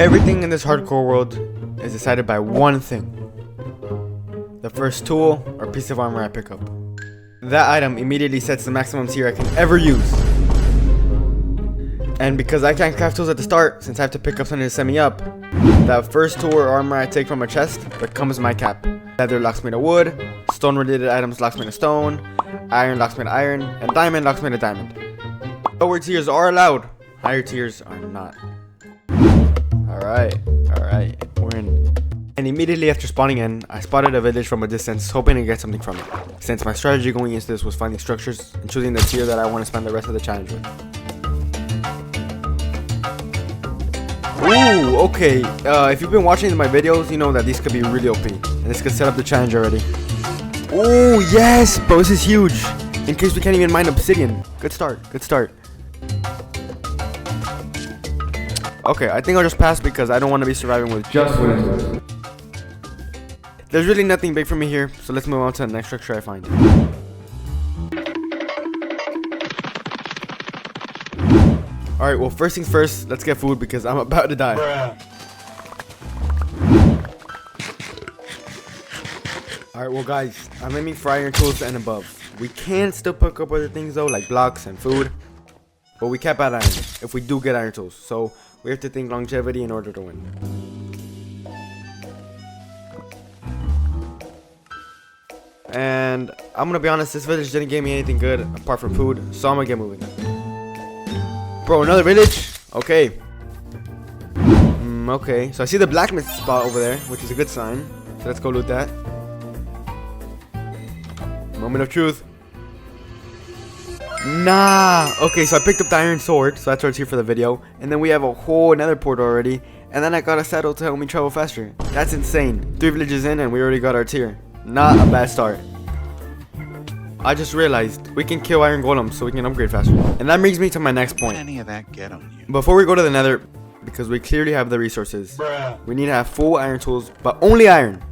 Everything in this hardcore world is decided by one thing. The first tool or piece of armor I pick up. That item immediately sets the maximum tier I can ever use. And because I can't craft tools at the start, since I have to pick up something to set me up, that first tool or armor I take from a chest becomes my cap. Leather locks me to wood, stone related items locks me to stone, iron locks me to iron, and diamond locks me to diamond. Lower tiers are allowed, higher tiers are not. Alright, we're in. And immediately after spawning in, I spotted a village from a distance, hoping to get something from it, since my strategy going into this was finding structures and choosing the tier that I want to spend the rest of the challenge with. Ooh, okay, if you've been watching my videos, you know that these could be really OP, and this could set up the challenge already. Ooh, yes, bro, this is huge, in case we can't even mine obsidian. Good start. Okay, I think I'll just pass because I don't want to be surviving with just winners. There's really nothing big for me here, so let's move on to the next structure I find. Alright, well, first things first, let's get food because I'm about to die. Alright, well guys, I'm aiming for iron tools and above. We can still pick up other things though, like blocks and food, but we cap out iron if we do get iron tools, so we have to think longevity in order to win. And I'm gonna be honest, this village didn't give me anything good apart from food, so I'm gonna get moving. Bro, another village? Okay. Okay, so I see the blacksmith spot over there, which is a good sign. So let's go loot that. Moment of truth. Nah. Okay, so I picked up the iron sword, so that's why it's here for the video. And then we have a whole nether portal already. And then I got a saddle to help me travel faster. That's insane. 3 villages in and we already got our tier. Not a bad start. I just realized we can kill iron golems so we can upgrade faster. And that brings me to my next point. Any of that get on you? Before we go to the nether, because we clearly have the resources, we need to have full iron tools, but only iron.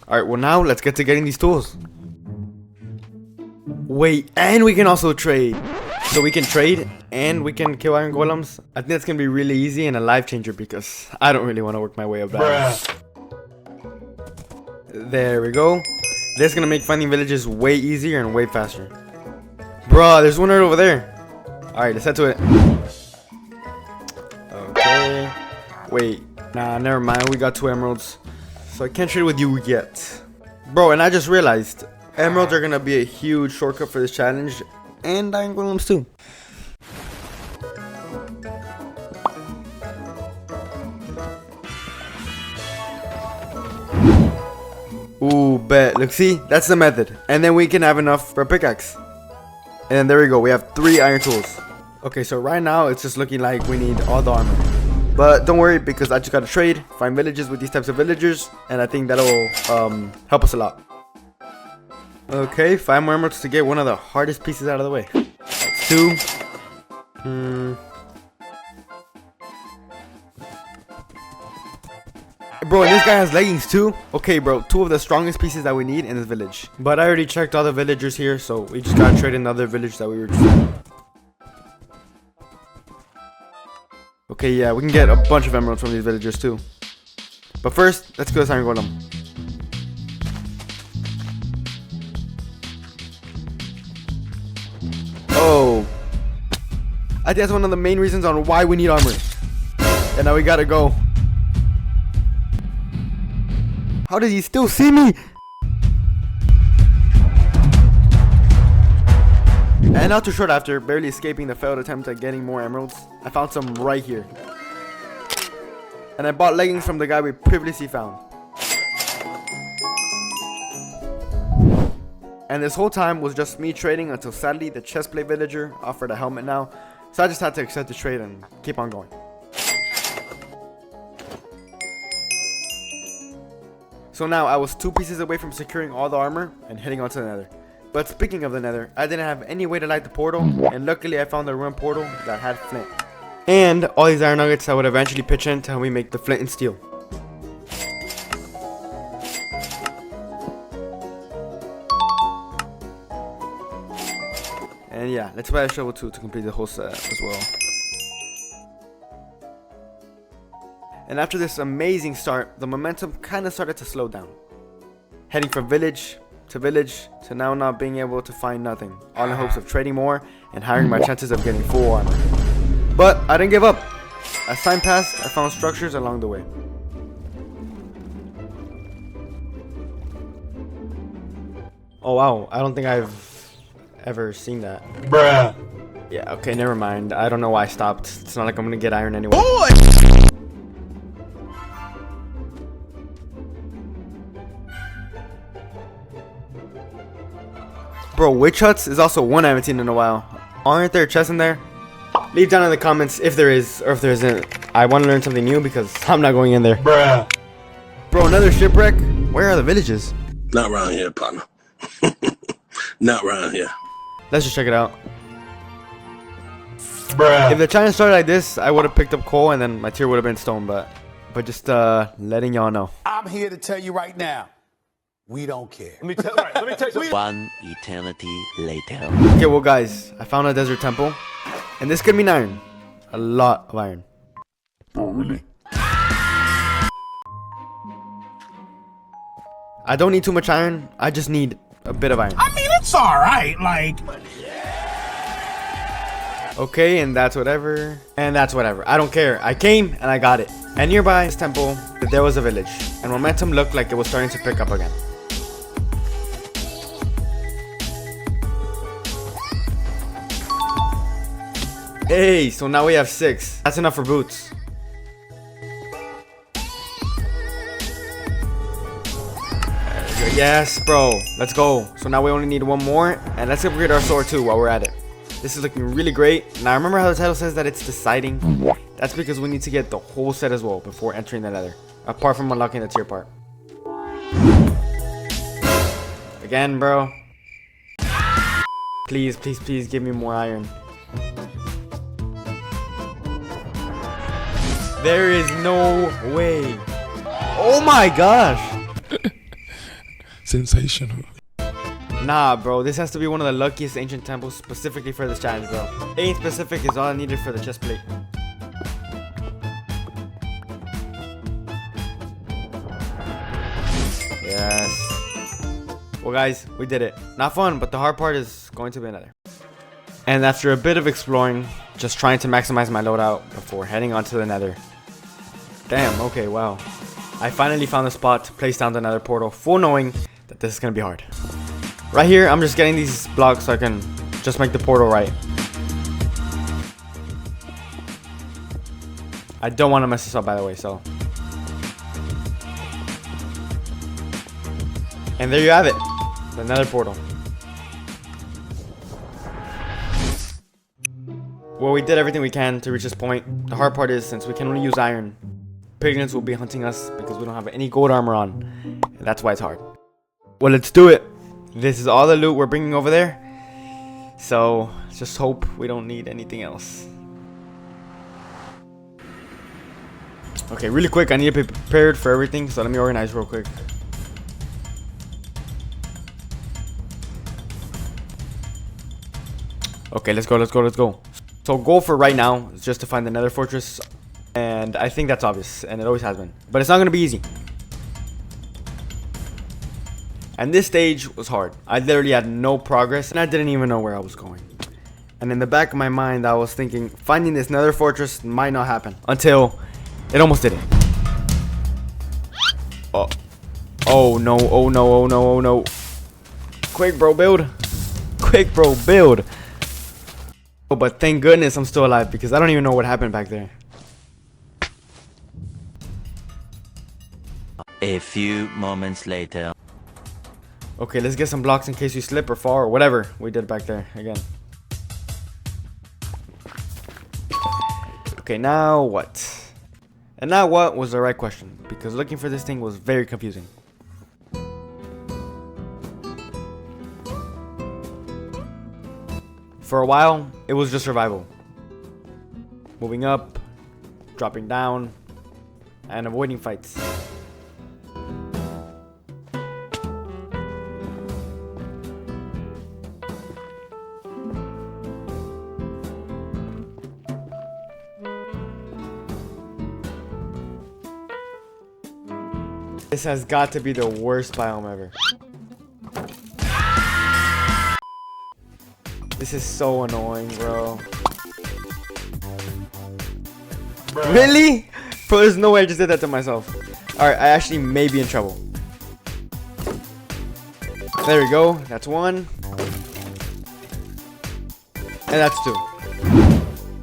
Alright, well now let's get to getting these tools. Wait, and we can also trade. So we can trade and we can kill iron golems. I think that's gonna be really easy and a life changer because I don't really want to work my way up that. There we go. This is gonna make finding villages way easier and way faster. Bruh, there's one right over there. Alright, let's head to it. Okay. Wait, nah, never mind. We got 2 emeralds. So I can't trade with you yet. Bro, and I just realized emeralds are gonna be a huge shortcut for this challenge. And iron golems too. Ooh, bet. Look, see? That's the method. And then we can have enough for a pickaxe. And there we go. We have 3 iron tools. Okay, so right now it's just looking like we need all the armor. But don't worry because I just gotta trade, find villages with these types of villagers, and I think that'll help us a lot. Okay, 5 more emeralds to get one of the hardest pieces out of the way. That's 2. Bro, and this guy has leggings too. Okay, bro, 2 of the strongest pieces that we need in this village. But I already checked all the villagers here, so we just gotta trade in the other village that we were just in. Okay, yeah, we can get a bunch of emeralds from these villagers too. But first, let's kill this iron golem. Oh, I think that's one of the main reasons on why we need armor. And now we gotta go. How does he still see me? And not too short after, barely escaping the failed attempt at getting more emeralds, I found some right here. And I bought leggings from the guy we previously found. And this whole time was just me trading until sadly the chestplate villager offered a helmet now. So I just had to accept the trade and keep on going. So now I was 2 pieces away from securing all the armor and heading on to the nether. But speaking of the nether, I didn't have any way to light the portal, and luckily I found a ruined portal that had flint. And all these iron nuggets I would eventually pitch in to help me make the flint and steel. And And yeah, let's buy a shovel too to complete the whole set as well. And after this amazing start, the momentum kind of started to slow down. Heading from village to now not being able to find nothing, all in hopes of trading more and hiring my chances of getting full armor. But I didn't give up. As time passed, I found structures along the way. Oh wow, I don't think I've ever seen that. Bruh. Yeah, okay, never mind. I don't know why I stopped. It's not like I'm gonna get iron anyway. Boy! Bro, witch huts is also one I haven't seen in a while. Aren't there chests in there? Leave down in the comments if there is or if there isn't. I want to learn something new because I'm not going in there. Bruh. Bro, another shipwreck? Where are the villages? Not around here, partner. Not around here. Let's just check it out. Bruh. If the challenge started like this, I would have picked up coal and then my tier would have been stone, but just letting y'all know. I'm here to tell you right now, we don't care. Let me tell you something. One eternity later. Okay, well guys, I found a desert temple. And this could mean iron. A lot of iron. Oh, really? I don't need too much iron. I just need a bit of iron. I mean, it's all right. Like, Okay, and that's whatever. And that's whatever. I don't care. I came and I got it. And nearby this temple, there was a village. And momentum looked like it was starting to pick up again. Hey, so now we have 6. That's enough for boots. Yes, bro. Let's go. So now we only need one more. And let's upgrade our sword too while we're at it. This is looking really great. Now remember how the title says that it's deciding? That's because we need to get the whole set as well before entering the Nether. Apart from unlocking the tier part. Again, bro. Please, please, please give me more iron. There is no way. Oh my gosh. Sensational. Nah, bro. This has to be one of the luckiest ancient temples specifically for this challenge, bro. 8 specific is all I needed for the chest plate. Yes. Well, guys, we did it. Not fun, but the hard part is going to be another. And after a bit of exploring, just trying to maximize my loadout before heading on to the Nether. Damn, okay, wow. I finally found a spot to place down the Nether portal, full knowing that this is going to be hard. Right here, I'm just getting these blocks so I can just make the portal right. I don't want to mess this up, by the way, so. And there you have it, the Nether portal. Well, we did everything we can to reach this point. The hard part is, since we can only use iron, piglins will be hunting us because we don't have any gold armor on. And that's why it's hard. Well, let's do it. This is all the loot we're bringing over there. So, let's just hope we don't need anything else. Okay, really quick, I need to be prepared for everything. So let me organize real quick. Okay, let's go, let's go, let's go. So goal for right now is just to find the Nether fortress. And I think that's obvious, and it always has been. But it's not going to be easy. And this stage was hard. I literally had no progress, and I didn't even know where I was going. And in the back of my mind, I was thinking, finding this Nether fortress might not happen. Until it almost didn't. Oh. Oh no, oh no, oh no, oh no. Quick, bro, build. Quick, bro, build. Oh, but thank goodness I'm still alive, because I don't even know what happened back there. A few moments later. Okay, let's get some blocks in case we slip or fall or whatever we did back there again. Okay, now what? And now what was the right question, because looking for this thing was very confusing. For a while, it was just survival. Moving up, dropping down, and avoiding fights. This has got to be the worst biome ever. This is so annoying, bro. Really? Bro, there's no way I just did that to myself. Alright, I actually may be in trouble. There we go. That's one. And that's two.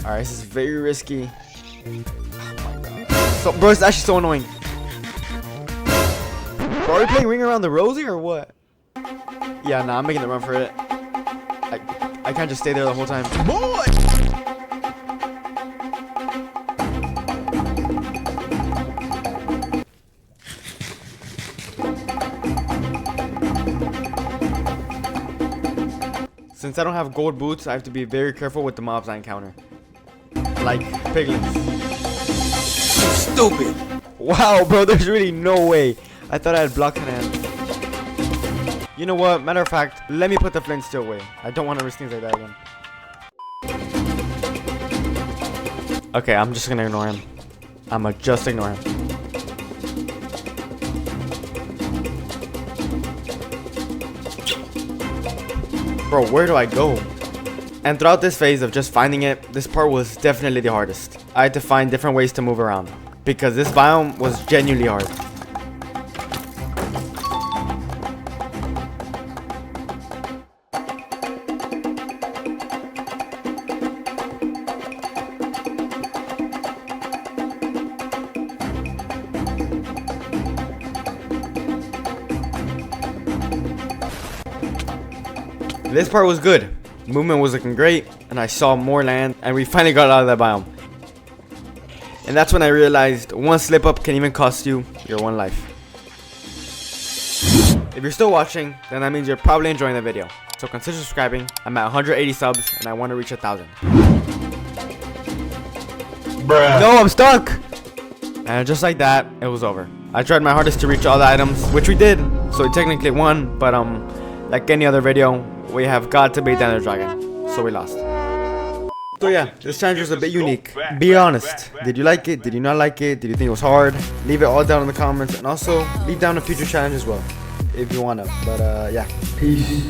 Alright, this is very risky. Oh my god. So, bro, it's actually so annoying. Bro, are we playing Ring Around the Rosie or what? Yeah, nah, I'm making the run for it. I can't just stay there the whole time. Boy! Since I don't have gold boots, I have to be very careful with the mobs I encounter. Like piglins. Stupid. Wow, bro, there's really no way. I thought I had block in hand. You know what? Matter of fact, let me put the flint steel away. I don't want to risk things like that again. Okay, I'm just gonna ignore him. I'ma just ignore him. Bro, where do I go? And throughout this phase of just finding it, this part was definitely the hardest. I had to find different ways to move around, because this biome was genuinely hard. This part was good. Movement was looking great, and I saw more land, and we finally got out of that biome. And that's when I realized one slip up can even cost you your one life. If you're still watching, then that means you're probably enjoying the video. So consider subscribing. I'm at 180 subs, and I want to reach 1,000. Bruh. No, I'm stuck! And just like that, it was over. I tried my hardest to reach all the items, which we did, so we technically won, but like any other video, we have got to beat the Nether Dragon, so we lost. So yeah, this challenge was a bit unique. Be honest, did you like it? Did you not like it? Did you think it was hard? Leave it all down in the comments, and also leave down a future challenge as well, if you wanna. But yeah, peace.